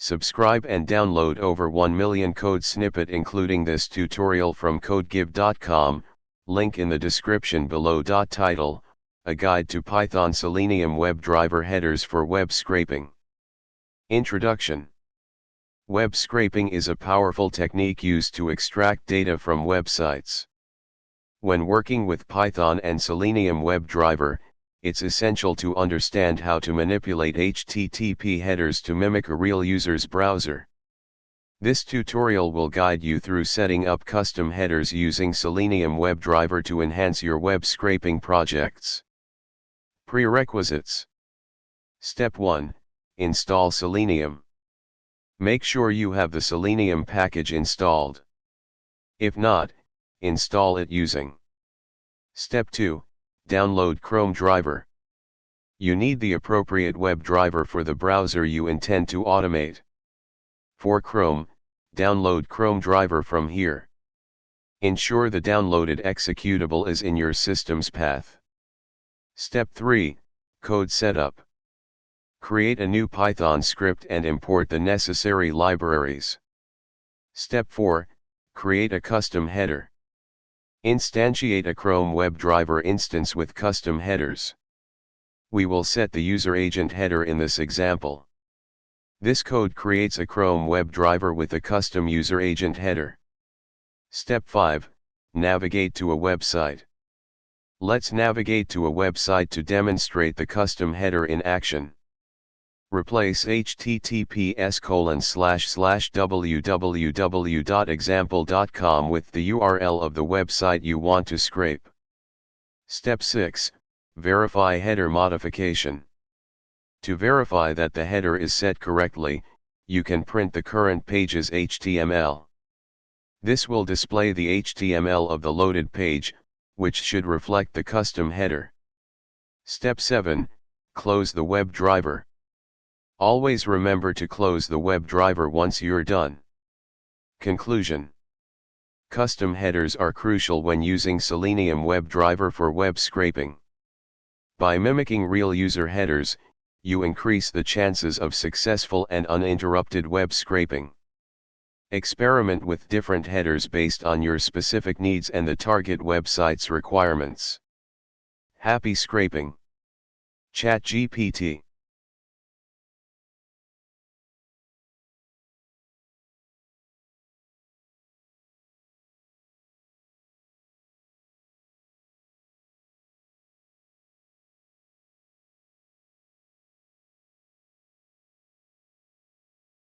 Subscribe and download over 1 million code snippet including this tutorial from codegive.com, link in the description below. Title, A Guide to Python Selenium WebDriver Headers for Web Scraping. Introduction. Web scraping is a powerful technique used to extract data from websites. When working with Python and Selenium WebDriver, it's essential to understand how to manipulate HTTP headers to mimic a real user's browser. This tutorial will guide you through setting up custom headers using Selenium WebDriver to enhance your web scraping projects. Prerequisites. Step 1. Install Selenium. Make sure you have the Selenium package installed. If not, install it using. Step 2. Download Chrome driver. You need the appropriate WebDriver for the browser you intend to automate. For Chrome, download Chrome driver from here. Ensure the downloaded executable is in your system's path. Step 3. Code setup. Create a new Python script and import the necessary libraries. Step 4. Create a custom header. Instantiate a Chrome WebDriver instance with custom headers. We will set the user agent header in this example. This code creates a Chrome WebDriver with a custom user agent header. Step 5. Navigate to a website. Let's navigate to a website to demonstrate the custom header in action. Replace https://www.example.com with the URL of the website you want to scrape. Step 6. Verify header modification. To verify that the header is set correctly, you can print the current page's HTML. This will display the HTML of the loaded page, which should reflect the custom header. Step 7. Close the WebDriver. Always remember to close the WebDriver once you're done. Conclusion. Custom headers are crucial when using Selenium WebDriver for web scraping. By mimicking real user headers, you increase the chances of successful and uninterrupted web scraping. Experiment with different headers based on your specific needs and the target website's requirements. Happy scraping! ChatGPT.